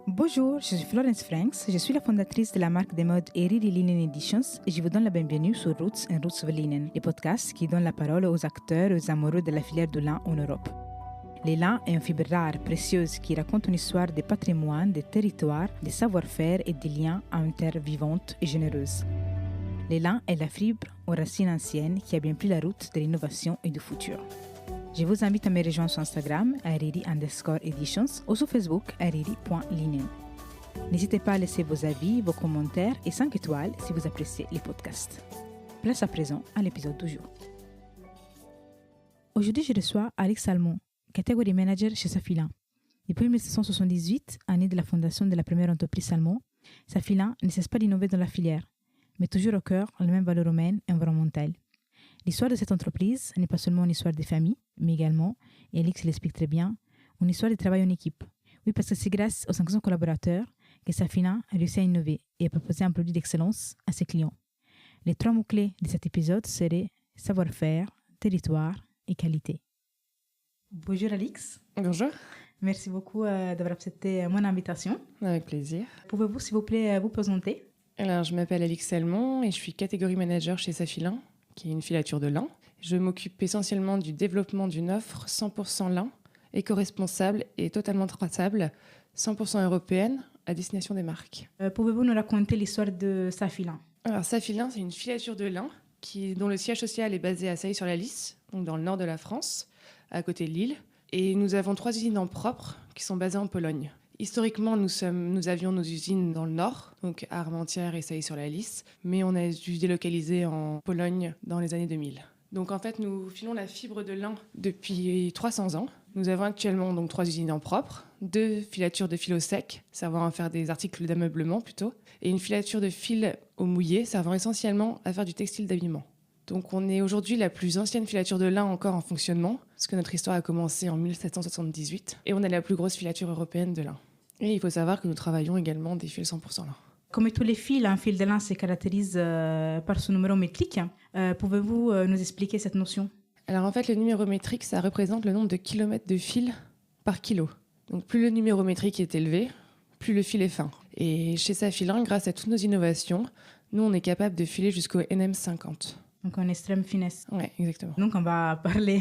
Bonjour, je suis Florence Franks, je suis la fondatrice de la marque de mode Eriri Linen Editions et je vous donne la bienvenue sur Roots and Roots of Linen, les podcasts qui donnent la parole aux acteurs et aux amoureux de la filière du lin en Europe. Le lin est une fibre rare, précieuse, qui raconte une histoire de patrimoine, de territoire, de savoir-faire et de liens à une terre vivante et généreuse. Le lin est la fibre aux racines anciennes qui a bien pris la route de l'innovation et du futur. Je vous invite à me rejoindre sur Instagram, @eriri_editions, ou sur Facebook, @eriri.linen. N'hésitez pas à laisser vos avis, vos commentaires et 5 étoiles si vous appréciez les podcasts. Place à présent à l'épisode du jour. Aujourd'hui, je reçois Alix Salmon, Category Manager chez Safilin. Depuis 1778, année de la fondation de la première entreprise Salmon, Safilin ne cesse pas d'innover dans la filière, mais toujours au cœur les mêmes valeurs humaines et environnementales. L'histoire de cette entreprise n'est pas seulement une histoire de famille, mais également, et Alix l'explique très bien, une histoire de travail en équipe. Oui, parce que c'est grâce aux 500 collaborateurs que Safilin a réussi à innover et à proposer un produit d'excellence à ses clients. Les 3 mots-clés de cet épisode seraient savoir-faire, territoire et qualité. Bonjour Alix. Bonjour. Merci beaucoup d'avoir accepté mon invitation. Avec plaisir. Pouvez-vous, s'il vous plaît, vous présenter? Alors, je m'appelle Alix Salmon et je suis catégorie manager chez Safilin, qui est une filature de lin. Je m'occupe essentiellement du développement d'une offre 100% lin, éco-responsable et totalement traçable, 100% européenne, à destination des marques. Pouvez-vous nous raconter l'histoire de Safilin? Alors, Safilin, c'est une filature de lin dont le siège social est basé à Sailly-sur-la-Lys, donc dans le nord de la France, à côté de Lille. Et nous avons 3 usines en propre qui sont basées en Pologne. Historiquement, nous avions nos usines dans le nord, donc à Armentières et Sailly-sur-la-Lys, mais on a dû délocaliser en Pologne dans les années 2000. Donc en fait, nous filons la fibre de lin depuis 300 ans. Nous avons actuellement donc 3 usines en propre, 2 filatures de fil au sec, servant à faire des articles d'ameublement plutôt, et une filature de fil au mouillé, servant essentiellement à faire du textile d'habillement. Donc on est aujourd'hui la plus ancienne filature de lin encore en fonctionnement, parce que notre histoire a commencé en 1778, et on est la plus grosse filature européenne de lin. Et il faut savoir que nous travaillons également des fils 100% lin. Comme tous les fils, un fil de lin se caractérise par son numéro métrique. Pouvez-vous nous expliquer cette notion? Alors en fait, le numéro métrique, ça représente le nombre de kilomètres de fil par kilo. Donc plus le numéro métrique est élevé, plus le fil est fin. Et chez Safilin, grâce à toutes nos innovations, nous on est capable de filer jusqu'au NM50. Donc en extrême finesse. Oui, exactement. Donc on va parler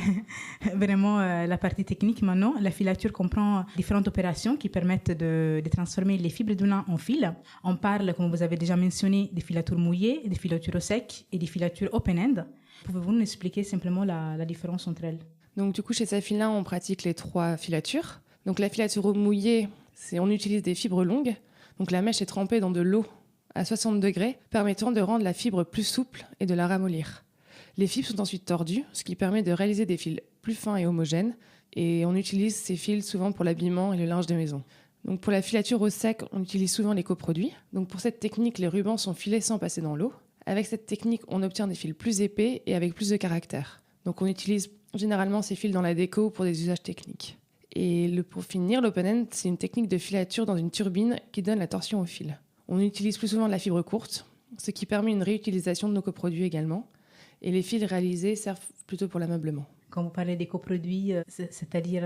vraiment la partie technique maintenant. La filature comprend différentes opérations qui permettent de transformer les fibres de lin en fil. On parle, comme vous avez déjà mentionné, des filatures mouillées, des filatures au sec et des filatures open-end. Pouvez-vous nous expliquer simplement la différence entre elles? Donc du coup, chez Safilin, on pratique les 3 filatures. Donc la filature mouillée, on utilise des fibres longues. Donc la mèche est trempée dans de l'eau à 60 degrés, permettant de rendre la fibre plus souple et de la ramollir. Les fibres sont ensuite tordues, ce qui permet de réaliser des fils plus fins et homogènes, et on utilise ces fils souvent pour l'habillement et le linge de maison. Donc pour la filature au sec, on utilise souvent les coproduits. Donc pour cette technique, les rubans sont filés sans passer dans l'eau. Avec cette technique, on obtient des fils plus épais et avec plus de caractère. Donc on utilise généralement ces fils dans la déco pour des usages techniques. Et pour finir, l'open-end, c'est une technique de filature dans une turbine qui donne la torsion au fil. On utilise plus souvent de la fibre courte, ce qui permet une réutilisation de nos coproduits également. Et les fils réalisés servent plutôt pour l'ameublement. Quand vous parlez des coproduits, c'est-à-dire...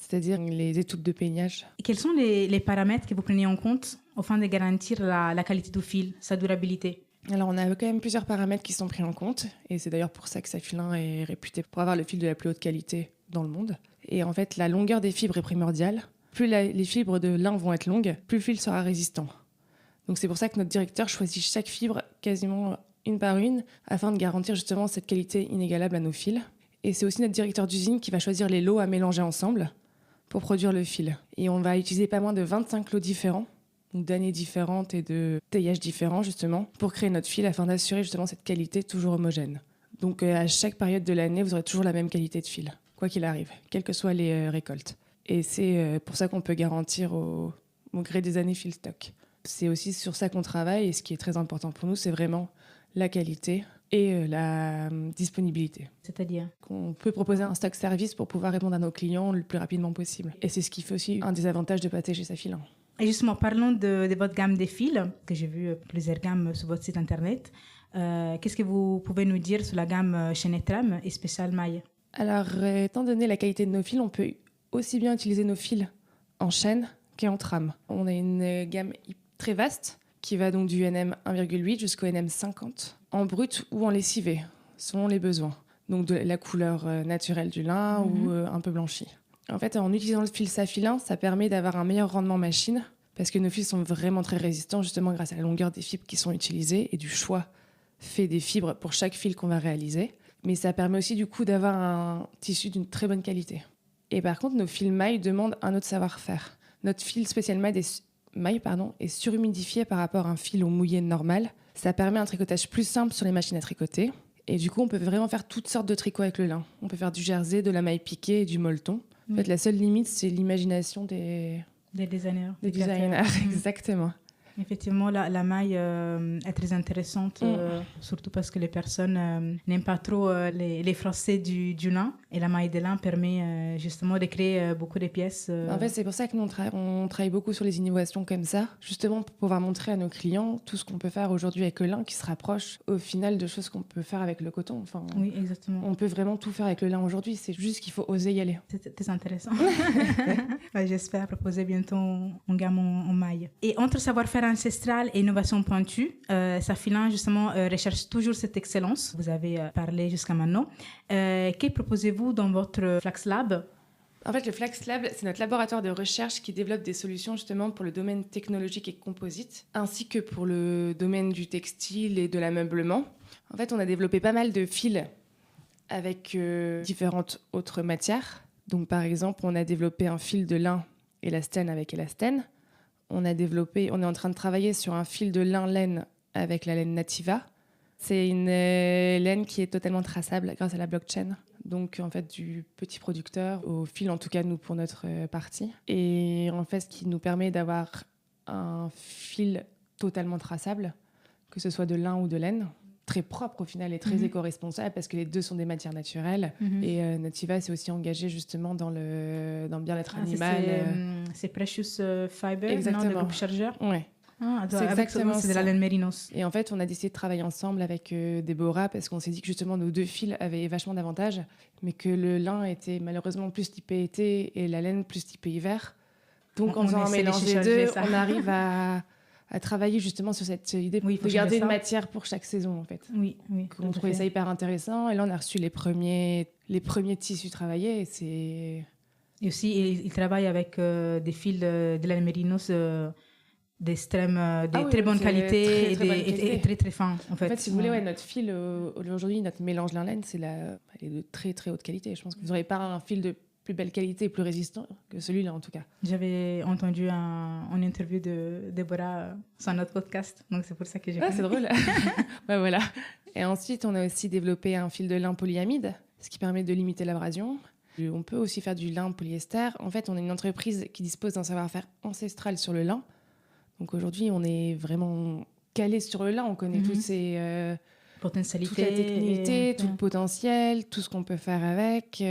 C'est-à-dire les étoupes de peignage. Quels sont les paramètres que vous prenez en compte afin de garantir la qualité du fil, sa durabilité? Alors on a quand même plusieurs paramètres qui sont pris en compte. Et c'est d'ailleurs pour ça que Safilin est réputé pour avoir le fil de la plus haute qualité dans le monde. Et en fait, la longueur des fibres est primordiale. Plus les fibres de lin vont être longues, plus le fil sera résistant. Donc c'est pour ça que notre directeur choisit chaque fibre quasiment une par une afin de garantir justement cette qualité inégalable à nos fils. Et c'est aussi notre directeur d'usine qui va choisir les lots à mélanger ensemble pour produire le fil. Et on va utiliser pas moins de 25 lots différents, donc d'années différentes et de teillages différents justement, pour créer notre fil afin d'assurer justement cette qualité toujours homogène. Donc à chaque période de l'année, vous aurez toujours la même qualité de fil, quoi qu'il arrive, quelles que soient les récoltes. Et c'est pour ça qu'on peut garantir au gré des années fil stock. C'est aussi sur ça qu'on travaille et ce qui est très important pour nous, c'est vraiment la qualité et la disponibilité. C'est-à-dire qu'on peut proposer un stock service pour pouvoir répondre à nos clients le plus rapidement possible. Et c'est ce qui fait aussi un des avantages de pâté chez Safilin. Et justement, parlons de votre gamme de fils, que j'ai vu plusieurs gammes sur votre site internet. Qu'est-ce que vous pouvez nous dire sur la gamme Chaîne Tram et Spécial Maille? Alors, étant donné la qualité de nos fils, on peut aussi bien utiliser nos fils en chaîne qu'en trame. On a une gamme très vaste qui va donc du NM 1,8 jusqu'au NM 50 en brut ou en lessivé, selon les besoins. Donc de la couleur naturelle du lin ou un peu blanchi. En fait, en utilisant le fil Safilin, ça permet d'avoir un meilleur rendement machine parce que nos fils sont vraiment très résistants justement grâce à la longueur des fibres qui sont utilisées et du choix fait des fibres pour chaque fil qu'on va réaliser. Mais ça permet aussi du coup d'avoir un tissu d'une très bonne qualité. Et par contre, nos fils mailles demandent un autre savoir-faire. Notre fil spécial maille est surhumidifié par rapport à un fil au mouillé normal. Ça permet un tricotage plus simple sur les machines à tricoter. Et du coup, on peut vraiment faire toutes sortes de tricots avec le lin. On peut faire du jersey, de la maille piquée et du molleton. En fait, la seule limite, c'est l'imagination des designers. Des designers, exactement. Effectivement, la maille est très intéressante, surtout parce que les personnes n'aiment pas trop les froissés du lin. Et la maille de lin permet justement de créer beaucoup de pièces. En fait, c'est pour ça que nous, on travaille beaucoup sur les innovations comme ça, justement pour pouvoir montrer à nos clients tout ce qu'on peut faire aujourd'hui avec le lin qui se rapproche au final de choses qu'on peut faire avec le coton. Enfin, oui, exactement. On peut vraiment tout faire avec le lin aujourd'hui, c'est juste qu'il faut oser y aller. C'est très intéressant. J'espère proposer bientôt une gamme en maille. Et entre savoir-faire ancestral et innovation pointue, Safilin justement recherche toujours cette excellence. Vous avez parlé jusqu'à maintenant. Que proposez-vous dans votre Flax Lab? En fait, le Flax Lab, c'est notre laboratoire de recherche qui développe des solutions justement pour le domaine technologique et composite, ainsi que pour le domaine du textile et de l'ameublement. En fait, on a développé pas mal de fils avec différentes autres matières. Donc, par exemple, on a développé un fil de lin élastène avec élastène. On est en train de travailler sur un fil de lin laine avec la laine Nativa. C'est une laine qui est totalement traçable grâce à la blockchain. Donc, en fait, du petit producteur au fil, en tout cas, nous, pour notre partie. Et en fait, ce qui nous permet d'avoir un fil totalement traçable, que ce soit de lin ou de laine, très propre au final et très éco-responsable parce que les deux sont des matières naturelles. Et Nativa s'est aussi engagée justement dans le bien-être animal. C'est Precious Fiber, exactement. Non, de groupe chargeur. Ouais. C'est exactement ça. C'est de la laine mérinos. Et en fait, on a décidé de travailler ensemble avec Déborah parce qu'on s'est dit que justement nos deux fils avaient vachement d'avantages, mais que le lin était malheureusement plus typé été et la laine plus typé hiver. Donc en faisant un mélange des deux, on arrive à travailler justement sur cette idée de garder une matière pour chaque saison en fait. Oui. On trouvait ça hyper intéressant et là on a reçu les premiers tissus travaillés et aussi il travaille avec des fils de laine mérinos très bonne qualité et très très fin en fait. En fait, si vous voulez, notre fil aujourd'hui, notre mélange lin-laine, elle est de très très haute qualité. Je pense que vous n'aurez pas un fil de plus belle qualité et plus résistant que celui-là en tout cas. J'avais entendu une interview de Déborah sur notre podcast, donc c'est pour ça que j'ai c'est drôle. Voilà. Et ensuite, on a aussi développé un fil de lin polyamide, ce qui permet de limiter l'abrasion. On peut aussi faire du lin polyester. En fait, on est une entreprise qui dispose d'un savoir-faire ancestral sur le lin. Donc aujourd'hui, on est vraiment calé sur le lin. On connaît toutes ces potentialités, toute la technicité, tout le potentiel, tout ce qu'on peut faire avec,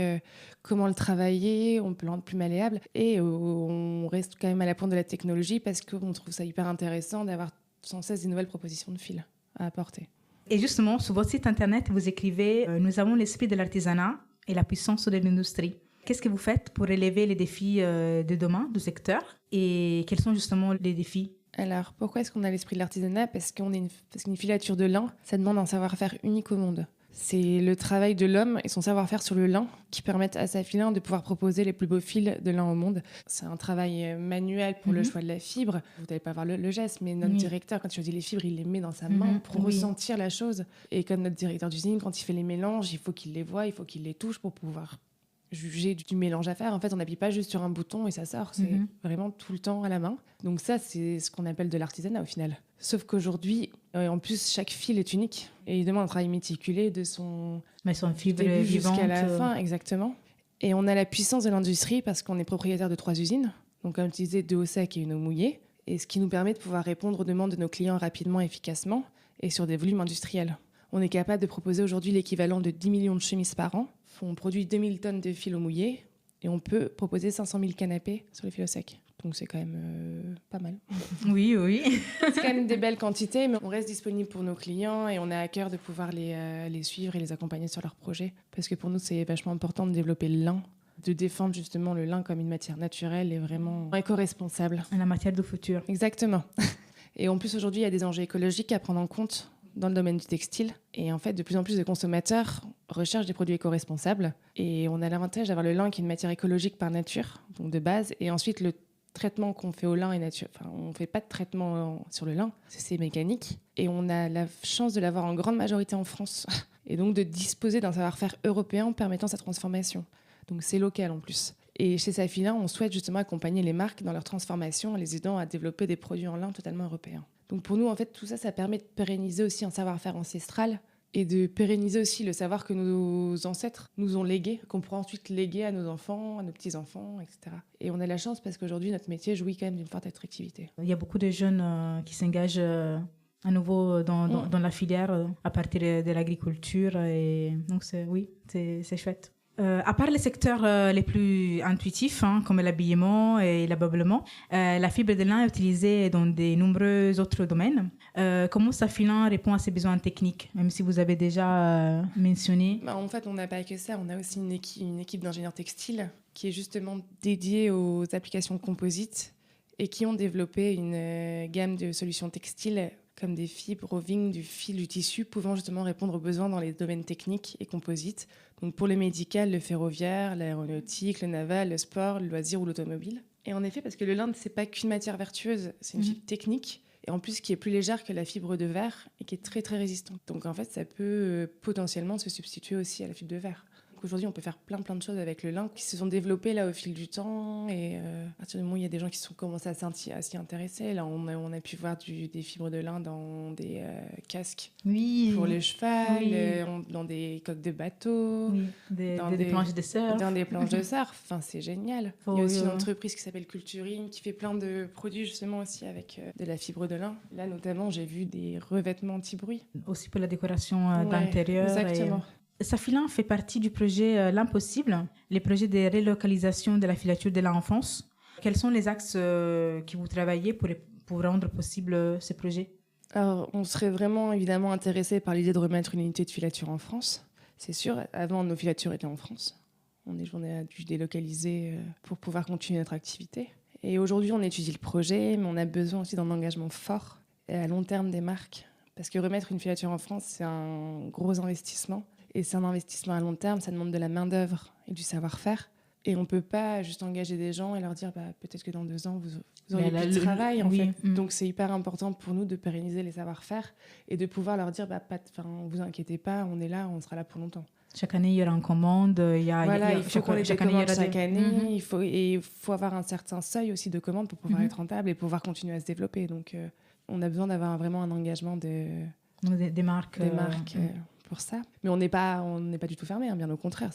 comment le travailler, on peut le rendre plus malléable. Et on reste quand même à la pointe de la technologie parce qu'on trouve ça hyper intéressant d'avoir sans cesse des nouvelles propositions de fils à apporter. Et justement, sur votre site internet, vous écrivez « Nous avons l'esprit de l'artisanat et la puissance de l'industrie ». Qu'est-ce que vous faites pour relever les défis de demain du secteur et quels sont justement les défis? Alors, pourquoi est-ce qu'on a l'esprit de l'artisanat? Parce qu'une filature de lin, ça demande un savoir-faire unique au monde. C'est le travail de l'homme et son savoir-faire sur le lin qui permettent à Safilin de pouvoir proposer les plus beaux fils de lin au monde. C'est un travail manuel pour le choix de la fibre. Vous n'allez pas voir le geste, mais notre directeur, quand il choisit les fibres, il les met dans sa main pour ressentir la chose. Et comme notre directeur d'usine, quand il fait les mélanges, il faut qu'il les voie, il faut qu'il les touche pour pouvoir juger du mélange à faire. En fait, on n'appuie pas juste sur un bouton et ça sort. C'est vraiment tout le temps à la main. Donc ça, c'est ce qu'on appelle de l'artisanat au final. Sauf qu'aujourd'hui, en plus, chaque fil est unique et il demande un travail méticulé de son fibre début vivante jusqu'à la fin, exactement. Et on a la puissance de l'industrie parce qu'on est propriétaire de 3 usines. Donc, comme tu disais, 2 au sec et 1 au mouillé. Et ce qui nous permet de pouvoir répondre aux demandes de nos clients rapidement et efficacement et sur des volumes industriels. On est capable de proposer aujourd'hui l'équivalent de 10 millions de chemises par an. On produit 2000 tonnes de fil au mouillé et on peut proposer 500 000 canapés sur le fil au sec. Donc c'est quand même pas mal. Oui. C'est quand même des belles quantités, mais on reste disponible pour nos clients et on a à cœur de pouvoir les suivre et les accompagner sur leurs projets. Parce que pour nous, c'est vachement important de développer le lin de défendre justement le lin comme une matière naturelle et vraiment éco-responsable. La matière du futur. Exactement. Et en plus, aujourd'hui, il y a des enjeux écologiques à prendre en compte dans le domaine du textile. Et en fait, de plus en plus de consommateurs recherchent des produits éco-responsables. Et on a l'avantage d'avoir le lin qui est une matière écologique par nature, donc de base. Et ensuite, le traitement qu'on fait au lin est naturel. Enfin, on ne fait pas de traitement sur le lin, c'est mécanique. Et on a la chance de l'avoir en grande majorité en France. Et donc de disposer d'un savoir-faire européen permettant sa transformation. Donc c'est local en plus. Et chez Safilin, on souhaite justement accompagner les marques dans leur transformation en les aidant à développer des produits en lin totalement européens. Donc pour nous, en fait, tout ça, ça permet de pérenniser aussi un savoir-faire ancestral et de pérenniser aussi le savoir que nos ancêtres nous ont légué, qu'on pourra ensuite léguer à nos enfants, à nos petits-enfants, etc. Et on a la chance parce qu'aujourd'hui, notre métier jouit quand même d'une forte attractivité. Il y a beaucoup de jeunes qui s'engagent à nouveau dans la filière à partir de l'agriculture. Et donc, c'est chouette. À part les secteurs les plus intuitifs, comme l'habillement et l'ameublement, la fibre de lin est utilisée dans de nombreux autres domaines. Comment Safilin répond à ces besoins techniques, même si vous avez déjà mentionné? En fait, on n'a pas que ça. On a aussi une équipe d'ingénieurs textiles qui est justement dédiée aux applications composites et qui ont développé une gamme de solutions textiles comme des fibres, roving, du fil, du tissu, pouvant justement répondre aux besoins dans les domaines techniques et composites. Donc pour le médical, le ferroviaire, l'aéronautique, le naval, le sport, le loisir ou l'automobile. Et en effet, parce que le lin, c'est pas qu'une matière vertueuse, c'est une fibre technique, et en plus qui est plus légère que la fibre de verre et qui est très très résistante. Donc en fait, ça peut potentiellement se substituer aussi à la fibre de verre. Aujourd'hui, on peut faire plein de choses avec le lin qui se sont développées là au fil du temps. Et à partir du moment où il y a des gens qui sont commencé à s'y intéresser, là, on a pu voir des fibres de lin dans des casques pour le cheval, dans des coques de bateau, des planches de surf. Dans des planches de surf. Enfin, c'est génial. Il y a aussi une entreprise qui s'appelle Culturine qui fait plein de produits justement aussi avec de la fibre de lin. Là, notamment, j'ai vu des revêtements anti-bruit. Aussi pour la décoration d'intérieur. Exactement. Safilin fait partie du projet L'Impossible, les projets de relocalisation de la filature de lin en France. Quels sont les axes que vous travaillez pour rendre possible ce projet? Alors, on serait vraiment évidemment intéressé par l'idée de remettre une unité de filature en France. C'est sûr, avant, nos filatures étaient en France. On a dû délocaliser pour pouvoir continuer notre activité. Et aujourd'hui, on étudie le projet, mais on a besoin aussi d'un engagement fort et à long terme des marques. Parce que remettre une filature en France, c'est un gros investissement. Et c'est un investissement à long terme, ça demande de la main-d'œuvre et du savoir-faire. Et on ne peut pas juste engager des gens et leur dire peut-être que dans 2 ans, vous auriez plus de travail. En fait. Donc c'est hyper important pour nous de pérenniser les savoir-faire et de pouvoir leur dire vous inquiétez pas, on est là, on sera là pour longtemps. Chaque année, il y aura une commande. Il faut qu'on ait des commandes chaque année. Il faut avoir un certain seuil aussi de commandes pour pouvoir être rentable et pouvoir continuer à se développer. Donc on a besoin d'avoir vraiment un engagement des marques. Pour ça. Mais on n'est pas du tout fermé, bien au contraire.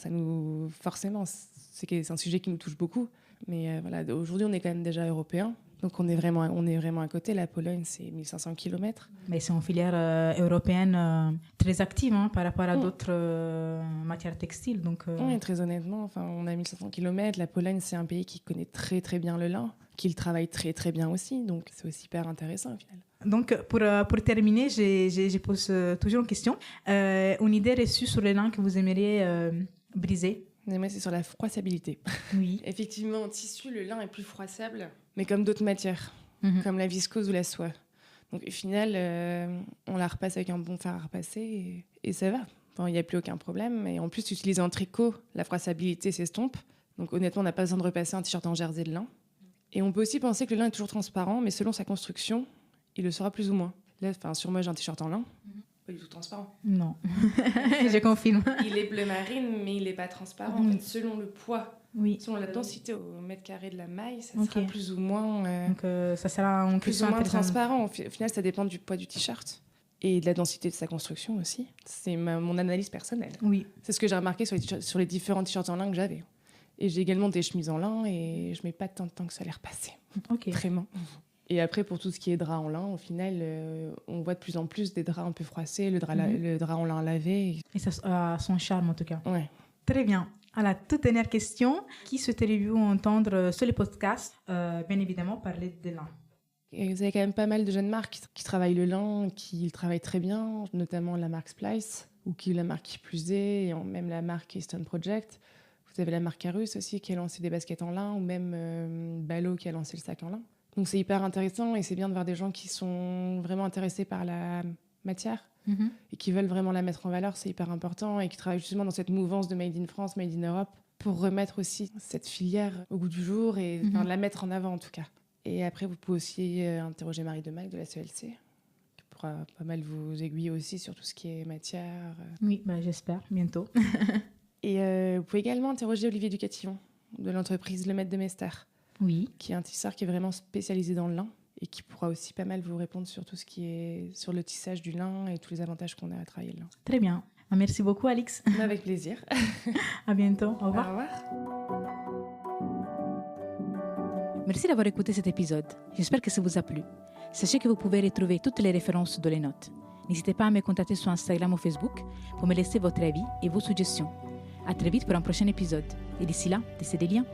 Forcément, c'est un sujet qui nous touche beaucoup. Mais aujourd'hui, on est quand même déjà européen. Donc on est vraiment à côté. La Pologne, c'est 1500 km. Mais c'est une filière européenne très active par rapport à d'autres matières textiles. Donc, Oui, très honnêtement, on a 1500 km. La Pologne, c'est un pays qui connaît très très bien le lin, qui le travaille très très bien aussi. Donc c'est aussi hyper intéressant au final. Donc, pour terminer, je pose toujours une question. Une idée reçue sur le lin que vous aimeriez briser? Moi, c'est sur la froissabilité. Oui. Effectivement, en tissu, le lin est plus froissable, mais comme d'autres matières, comme la viscose ou la soie. Donc, au final, on la repasse avec un bon fer à repasser et ça va. Il n'y a plus aucun problème. Et en plus, utilisé en tricot, la froissabilité s'estompe. Donc, honnêtement, on n'a pas besoin de repasser un t-shirt en jersey de lin. Et on peut aussi penser que le lin est toujours transparent, mais selon sa construction, il le sera plus ou moins. Là, sur moi, j'ai un t-shirt en lin. Pas du tout transparent. Non, je confirme. Il est bleu marine, mais il n'est pas transparent. En fait, selon le poids, selon la densité au mètre carré de la maille, ça sera plus ou moins... Donc, ça sera plus ou moins transparent. Au final, ça dépend du poids du t-shirt et de la densité de sa construction aussi. C'est mon analyse personnelle. Oui. C'est ce que j'ai remarqué sur les différents t-shirts en lin que j'avais. Et j'ai également des chemises en lin et je mets pas tant de temps que ça les repasser. Ok. Vraiment. Et après, pour tout ce qui est drap en lin, au final, on voit de plus en plus des draps un peu froissés, le drap en lin lavé. Et ça a son charme, en tout cas. Ouais. Très bien. À la toute dernière question, qui souhaiteriez-vous entendre sur les podcasts, bien évidemment, parler de lin? Et vous avez quand même pas mal de jeunes marques qui travaillent le lin, qui le travaillent très bien, notamment la marque Splice, ou qui la marque Qui Plus Est, et même la marque Keystone Project. Vous avez la marque Carus aussi qui a lancé des baskets en lin, ou même Ballot qui a lancé le sac en lin. Donc c'est hyper intéressant et c'est bien de voir des gens qui sont vraiment intéressés par la matière et qui veulent vraiment la mettre en valeur, c'est hyper important, et qui travaillent justement dans cette mouvance de Made in France, Made in Europe, pour remettre aussi cette filière au goût du jour et la mettre en avant en tout cas. Et après, vous pouvez aussi interroger Marie Demac de la CELC, qui pourra pas mal vous aiguiller aussi sur tout ce qui est matière. Oui, j'espère, bientôt. Et vous pouvez également interroger Olivier Ducatillon, de l'entreprise Le Maître de Mester, qui est un tisseur qui est vraiment spécialisé dans le lin, et qui pourra aussi pas mal vous répondre sur tout ce qui est sur le tissage du lin et tous les avantages qu'on a à travailler le lin. Très bien. Merci beaucoup, Alix. Avec plaisir. À bientôt. Au revoir. Au revoir. Merci d'avoir écouté cet épisode. J'espère que ça vous a plu. Sachez que vous pouvez retrouver toutes les références dans les notes. N'hésitez pas à me contacter sur Instagram ou Facebook pour me laisser votre avis et vos suggestions. À très vite pour un prochain épisode. Et d'ici là, tissez des liens.